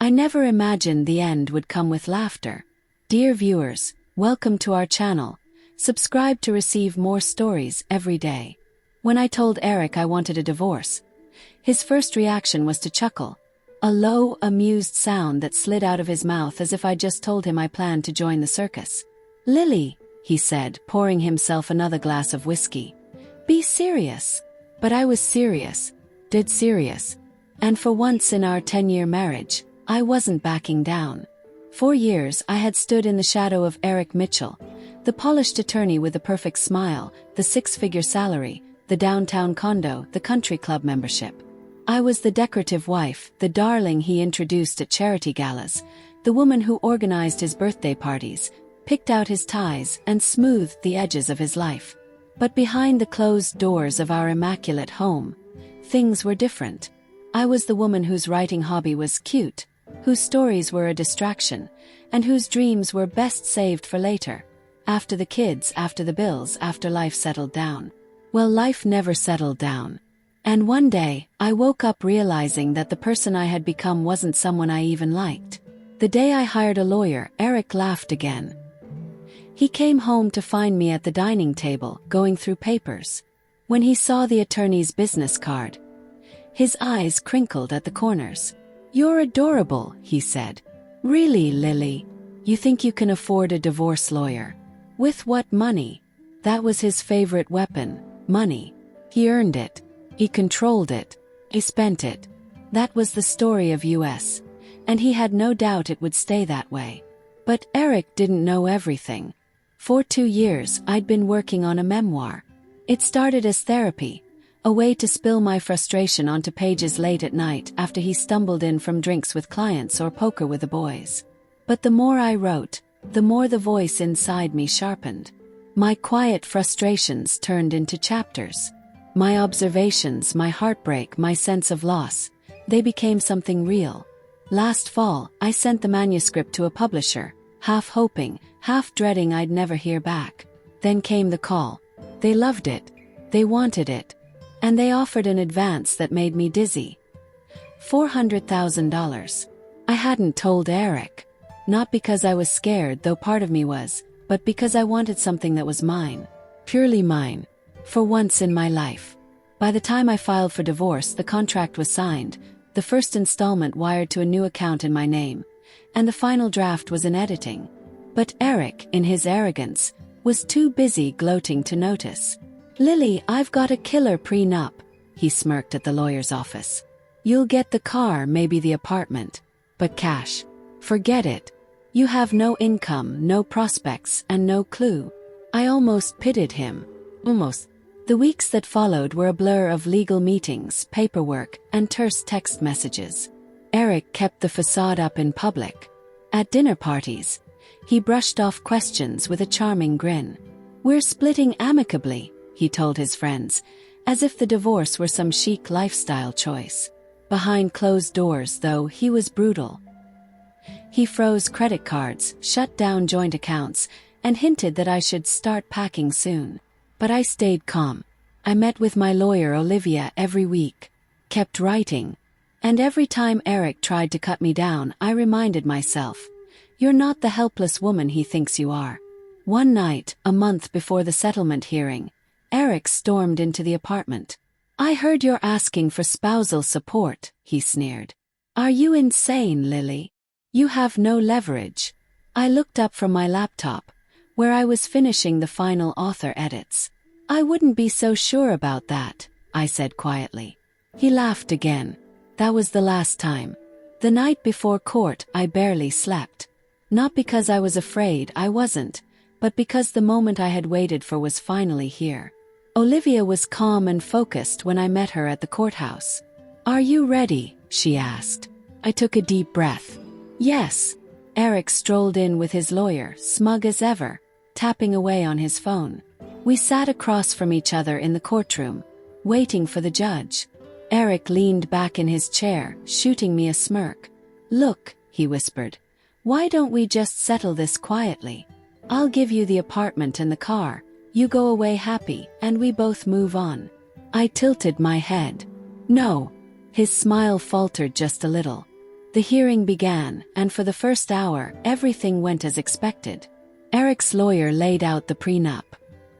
I never imagined the end would come with laughter. Dear viewers, welcome to our channel. Subscribe to receive more stories every day. When I told Eric I wanted a divorce, his first reaction was to chuckle. A low, amused sound that slid out of his mouth as if I just told him I planned to join the circus. "Lily," he said, pouring himself another glass of whiskey. "Be serious." But I was serious, dead serious. And for once in our 10-year marriage, I wasn't backing down. For years I had stood in the shadow of Eric Mitchell, the polished attorney with the perfect smile, the six-figure salary, the downtown condo, the country club membership. I was the decorative wife, the darling he introduced at charity galas, the woman who organized his birthday parties, picked out his ties, and smoothed the edges of his life. But behind the closed doors of our immaculate home, things were different. I was the woman whose writing hobby was cute, whose stories were a distraction, and whose dreams were best saved for later. After the kids, after the bills, after life settled down. Well, life never settled down. And one day, I woke up realizing that the person I had become wasn't someone I even liked. The day I hired a lawyer, Eric laughed again. He came home to find me at the dining table, going through papers. When he saw the attorney's business card, his eyes crinkled at the corners. "You're adorable," he said. "Really, Lily? You think you can afford a divorce lawyer? With what money?" That was his favorite weapon, money. He earned it. He controlled it. He spent it. That was the story of US. And he had no doubt it would stay that way. But Eric didn't know everything. For 2 years, I'd been working on a memoir. It started as therapy, a way to spill my frustration onto pages late at night after he stumbled in from drinks with clients or poker with the boys. But the more I wrote, the more the voice inside me sharpened. My quiet frustrations turned into chapters. My observations, my heartbreak, my sense of loss, they became something real. Last fall, I sent the manuscript to a publisher, half hoping, half dreading I'd never hear back. Then came the call. They loved it. They wanted it. And they offered an advance that made me dizzy. $400,000. I hadn't told Eric. Not because I was scared, though part of me was, but because I wanted something that was mine. Purely mine. For once in my life. By the time I filed for divorce, the contract was signed, the first installment wired to a new account in my name, and the final draft was in editing. But Eric, in his arrogance, was too busy gloating to notice. "Lily, I've got a killer prenup," he smirked at the lawyer's office. "You'll get the car, maybe the apartment. But cash. Forget it. You have no income, no prospects, and no clue." I almost pitied him. Almost. The weeks that followed were a blur of legal meetings, paperwork, and terse text messages. Eric kept the facade up in public. At dinner parties, he brushed off questions with a charming grin. "We're splitting amicably," he told his friends, as if the divorce were some chic lifestyle choice. Behind closed doors, though, he was brutal. He froze credit cards, shut down joint accounts, and hinted that I should start packing soon. But I stayed calm. I met with my lawyer Olivia every week, kept writing, and every time Eric tried to cut me down, I reminded myself, "You're not the helpless woman he thinks you are." One night, a month before the settlement hearing, Eric stormed into the apartment. "I heard you're asking for spousal support," he sneered. "Are you insane, Lily? You have no leverage." I looked up from my laptop, where I was finishing the final author edits. "I wouldn't be so sure about that," I said quietly. He laughed again. That was the last time. The night before court, I barely slept. Not because I was afraid, I wasn't, but because the moment I had waited for was finally here. Olivia was calm and focused when I met her at the courthouse. "Are you ready?" she asked. I took a deep breath. "Yes." Eric strolled in with his lawyer, smug as ever, tapping away on his phone. We sat across from each other in the courtroom, waiting for the judge. Eric leaned back in his chair, shooting me a smirk. "Look," he whispered, "why don't we just settle this quietly? I'll give you the apartment and the car, you go away happy, and we both move on." I tilted my head. "No." His smile faltered just a little. The hearing began, and for the first hour, everything went as expected. Eric's lawyer laid out the prenup.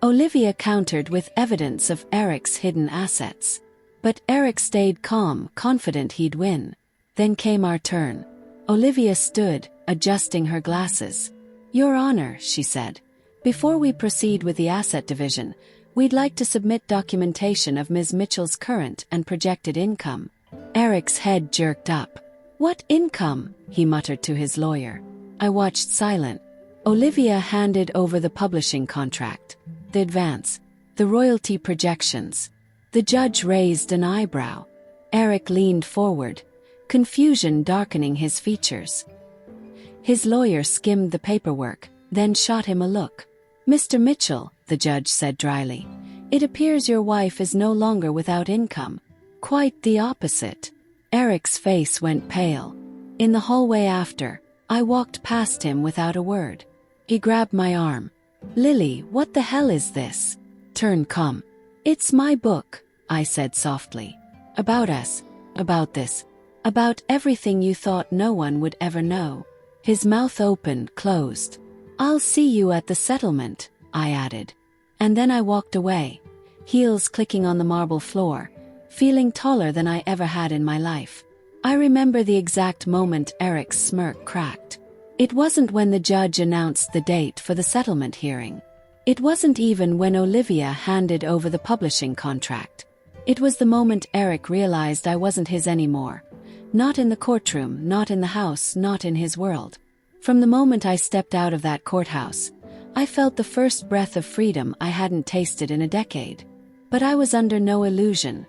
Olivia countered with evidence of Eric's hidden assets. But Eric stayed calm, confident he'd win. Then came our turn. Olivia stood, adjusting her glasses. "Your Honor," she said, "before we proceed with the asset division, we'd like to submit documentation of Ms. Mitchell's current and projected income." Eric's head jerked up. "What income?" he muttered to his lawyer. I watched silent. Olivia handed over the publishing contract, the advance, the royalty projections. The judge raised an eyebrow. Eric leaned forward, confusion darkening his features. His lawyer skimmed the paperwork, then shot him a look. "Mr. Mitchell," the judge said dryly, "it appears your wife is no longer without income. Quite the opposite." Eric's face went pale. In the hallway after, I walked past him without a word. He grabbed my arm. "Lily, what the hell is this? Turn calm." "It's my book," I said softly. "About us. About this. About everything you thought no one would ever know." His mouth opened, closed. "I'll see you at the settlement," I added. And then I walked away, heels clicking on the marble floor, feeling taller than I ever had in my life. I remember the exact moment Eric's smirk cracked. It wasn't when the judge announced the date for the settlement hearing. It wasn't even when Olivia handed over the publishing contract. It was the moment Eric realized I wasn't his anymore. Not in the courtroom, not in the house, not in his world. From the moment I stepped out of that courthouse, I felt the first breath of freedom I hadn't tasted in a decade. But I was under no illusion.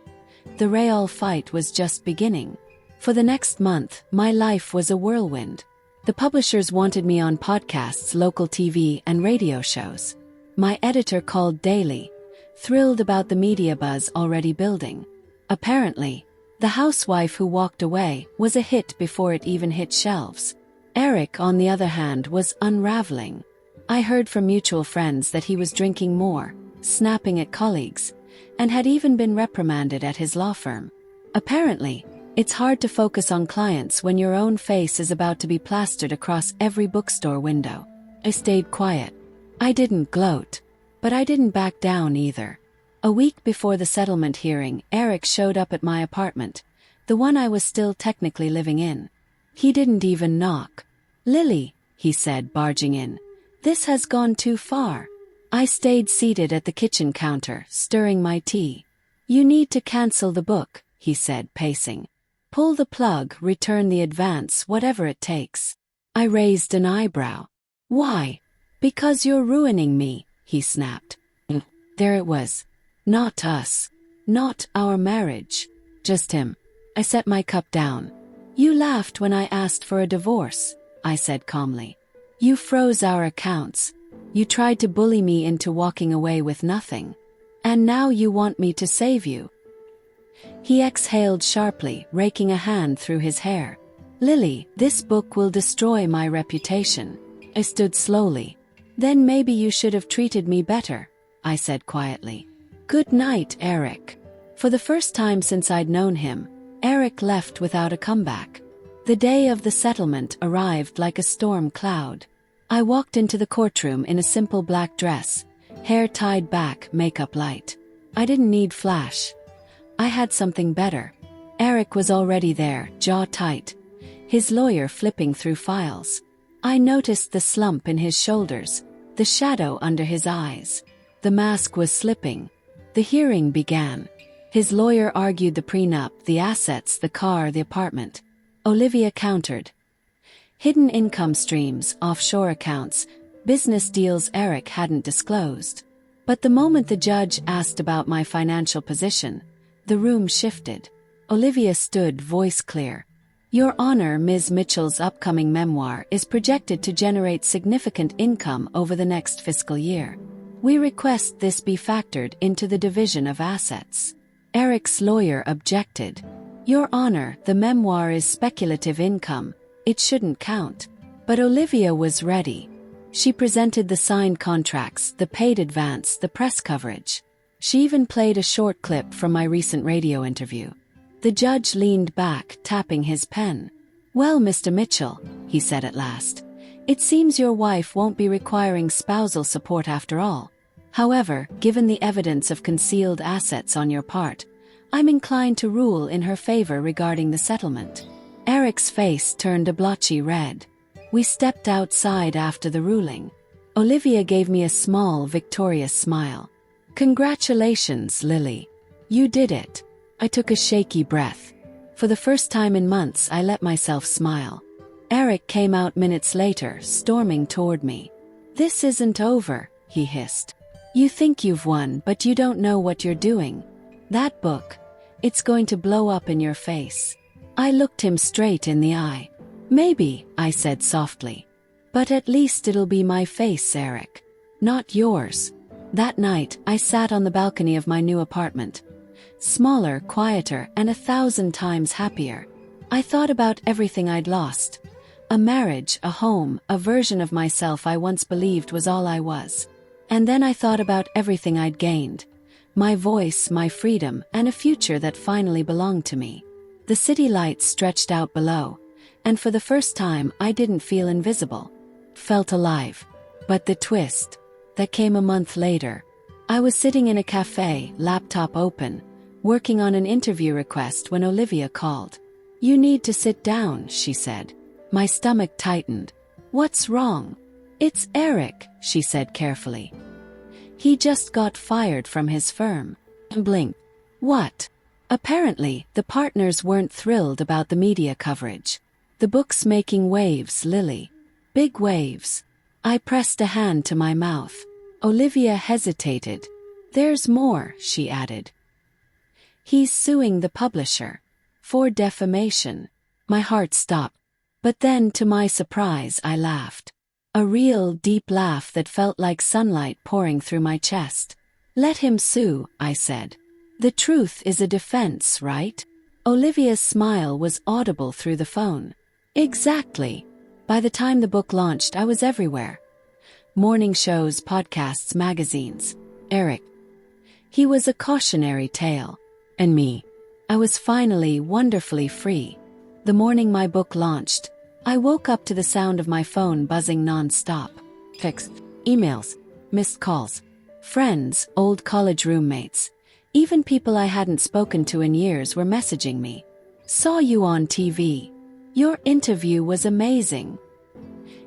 The real fight was just beginning. For the next month, my life was a whirlwind. The publishers wanted me on podcasts, local TV, and radio shows. My editor called daily, thrilled about the media buzz already building. Apparently, The Housewife Who Walked Away was a hit before it even hit shelves. Eric, on the other hand, was unraveling. I heard from mutual friends that he was drinking more, snapping at colleagues, and had even been reprimanded at his law firm. Apparently, it's hard to focus on clients when your own face is about to be plastered across every bookstore window. I stayed quiet. I didn't gloat. But I didn't back down either. A week before the settlement hearing, Eric showed up at my apartment, the one I was still technically living in. He didn't even knock. "Lily," he said, barging in, "this has gone too far." I stayed seated at the kitchen counter, stirring my tea. "You need to cancel the book," he said, pacing. "Pull the plug, return the advance, whatever it takes." I raised an eyebrow. "Why?" "Because you're ruining me," he snapped. There it was. Not us. Not our marriage. Just him. I set my cup down. "You laughed when I asked for a divorce," I said calmly. "You froze our accounts. You tried to bully me into walking away with nothing. And now you want me to save you." He exhaled sharply, raking a hand through his hair. "Lily, this book will destroy my reputation." I stood slowly. "Then maybe you should have treated me better," I said quietly. "Good night, Eric." For the first time since I'd known him, Eric left without a comeback. The day of the settlement arrived like a storm cloud. I walked into the courtroom in a simple black dress, hair tied back, makeup light. I didn't need flash. I had something better. Eric was already there, jaw tight, his lawyer flipping through files. I noticed the slump in his shoulders, the shadow under his eyes. The mask was slipping. The hearing began. His lawyer argued the prenup, the assets, the car, the apartment. Olivia countered. Hidden income streams, offshore accounts, business deals Eric hadn't disclosed. But the moment the judge asked about my financial position, the room shifted. Olivia stood, voice clear. "Your Honor, Ms. Mitchell's upcoming memoir is projected to generate significant income over the next fiscal year. We request this be factored into the division of assets." Eric's lawyer objected. "Your Honor, the memoir is speculative income. It shouldn't count." But Olivia was ready. She presented the signed contracts, the paid advance, the press coverage. She even played a short clip from my recent radio interview. The judge leaned back, tapping his pen. "Well, Mr. Mitchell," he said at last, "it seems your wife won't be requiring spousal support after all. However, given the evidence of concealed assets on your part, I'm inclined to rule in her favor regarding the settlement." Eric's face turned a blotchy red. We stepped outside after the ruling. Olivia gave me a small, victorious smile. "Congratulations, Lily. You did it." I took a shaky breath. For the first time in months, I let myself smile. Eric came out minutes later, storming toward me. "This isn't over," he hissed. "You think you've won, but you don't know what you're doing. That book, it's going to blow up in your face." I looked him straight in the eye. "Maybe," I said softly. "But at least it'll be my face, Eric. Not yours." That night, I sat on the balcony of my new apartment. Smaller, quieter, and 1,000 times happier. I thought about everything I'd lost. A marriage, a home, a version of myself I once believed was all I was. And then I thought about everything I'd gained. My voice, my freedom, and a future that finally belonged to me. The city lights stretched out below, and for the first time I didn't feel invisible. Felt alive. But the twist that came a month later. I was sitting in a cafe, laptop open, working on an interview request when Olivia called. "You need to sit down," she said. My stomach tightened. "What's wrong?" "It's Eric," she said carefully. "He just got fired from his firm." Blink. "What?" Apparently, the partners weren't thrilled about the media coverage. "The book's making waves, Lily. Big waves." I pressed a hand to my mouth. Olivia hesitated. "There's more," she added. "He's suing the publisher. For defamation." My heart stopped. But then, to my surprise, I laughed. A real, deep laugh that felt like sunlight pouring through my chest. "Let him sue," I said. "The truth is a defense, right?" Olivia's smile was audible through the phone. "Exactly." By the time the book launched, I was everywhere. Morning shows, podcasts, magazines. Eric. He was a cautionary tale. And me. I was finally wonderfully free. The morning my book launched, I woke up to the sound of my phone buzzing non-stop. Texts, emails, missed calls. Friends, old college roommates. Even people I hadn't spoken to in years were messaging me. "Saw you on TV. Your interview was amazing."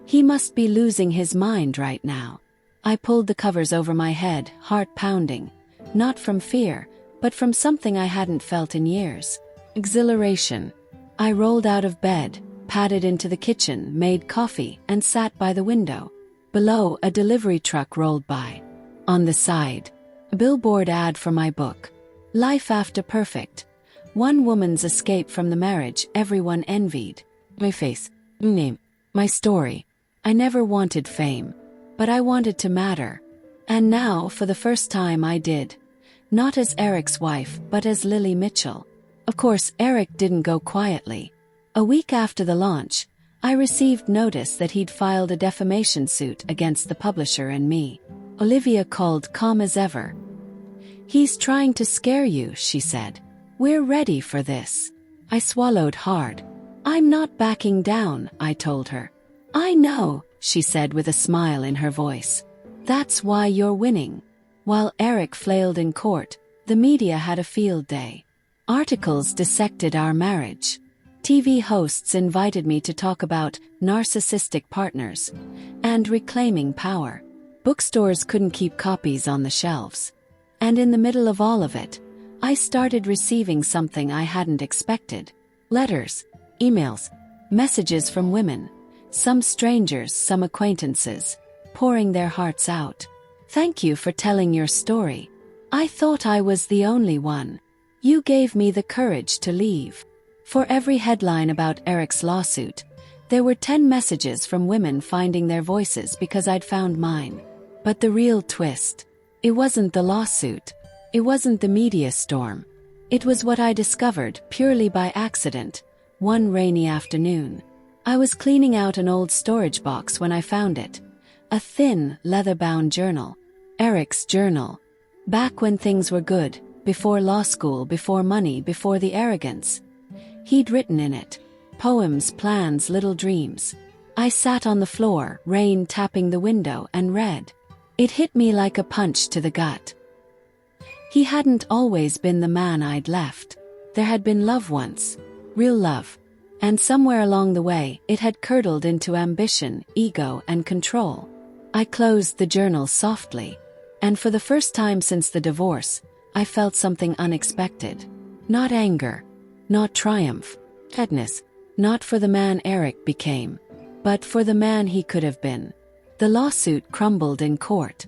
He must be losing his mind right now. I pulled the covers over my head, heart pounding. Not from fear, but from something I hadn't felt in years. Exhilaration. I rolled out of bed, padded into the kitchen, made coffee, and sat by the window. Below, a delivery truck rolled by. On the side, a billboard ad for my book. Life After Perfect. One woman's escape from the marriage everyone envied. My face. Name. My story. I never wanted fame. But I wanted to matter. And now, for the first time, I did. Not as Eric's wife, but as Lily Mitchell. Of course, Eric didn't go quietly. A week after the launch, I received notice that he'd filed a defamation suit against the publisher and me. Olivia called calm as ever. "He's trying to scare you," she said. "We're ready for this." I swallowed hard. "I'm not backing down," I told her. "I know," she said with a smile in her voice. "That's why you're winning." While Eric flailed in court, the media had a field day. Articles dissected our marriage. TV hosts invited me to talk about narcissistic partners and reclaiming power. Bookstores couldn't keep copies on the shelves. And in the middle of all of it, I started receiving something I hadn't expected. Letters, emails, messages from women. Some strangers, some acquaintances, pouring their hearts out. "Thank you for telling your story. I thought I was the only one. You gave me the courage to leave." For every headline about Eric's lawsuit, there were 10 messages from women finding their voices because I'd found mine. But the real twist, it wasn't the lawsuit. It wasn't the media storm. It was what I discovered purely by accident, one rainy afternoon. I was cleaning out an old storage box when I found it. A thin, leather-bound journal. Eric's journal. Back when things were good, before law school, before money, before the arrogance. He'd written in it, poems, plans, little dreams. I sat on the floor, rain tapping the window, and read. It hit me like a punch to the gut. He hadn't always been the man I'd left. There had been love once, real love. And somewhere along the way, it had curdled into ambition, ego, and control. I closed the journal softly. And for the first time since the divorce, I felt something unexpected. Not anger, not triumph, sadness, not for the man Eric became, but for the man he could have been. The lawsuit crumbled in court.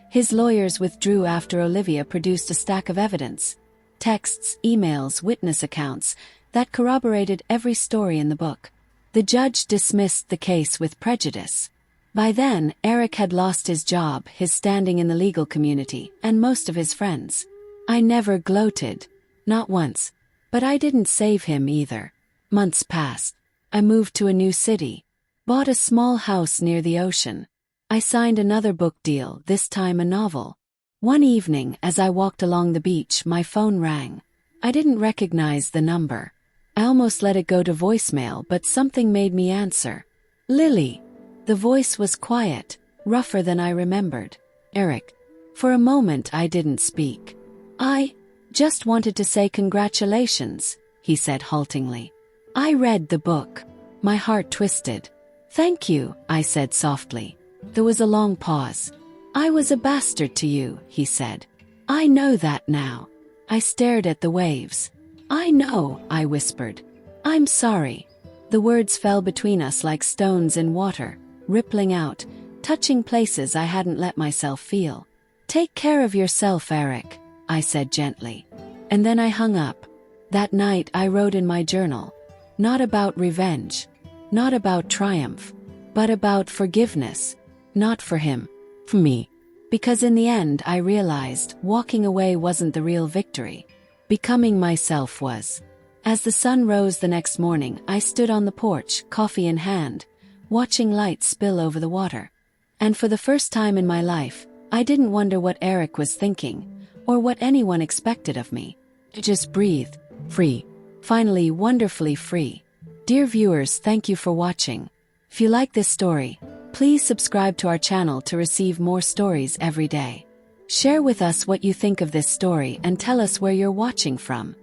His lawyers withdrew after Olivia produced a stack of evidence, texts, emails, witness accounts, that corroborated every story in the book. The judge dismissed the case with prejudice. By then, Eric had lost his job, his standing in the legal community, and most of his friends. I never gloated. Not once. But I didn't save him either. Months passed. I moved to a new city. Bought a small house near the ocean. I signed another book deal, this time a novel. One evening, as I walked along the beach, my phone rang. I didn't recognize the number. I almost let it go to voicemail, but something made me answer. Lily. The voice was quiet, rougher than I remembered. Eric. For a moment I didn't speak. I just wanted to say congratulations, he said haltingly. I read the book. My heart twisted. Thank you, I said softly. There was a long pause. I was a bastard to you, he said. I know that now. I stared at the waves. I know, I whispered. I'm sorry. The words fell between us like stones in water, rippling out, touching places I hadn't let myself feel. Take care of yourself, Eric, I said gently. And then I hung up. That night I wrote in my journal. Not about revenge. Not about triumph. But about forgiveness. Not for him. For me. Because in the end I realized walking away wasn't the real victory. Becoming myself was. As the sun rose the next morning, I stood on the porch, coffee in hand, watching light spill over the water. And for the first time in my life, I didn't wonder what Eric was thinking, or what anyone expected of me. To just breathe, free. Finally, wonderfully free. Dear viewers, thank you for watching. If you like this story, please subscribe to our channel to receive more stories every day. Share with us what you think of this story and tell us where you're watching from.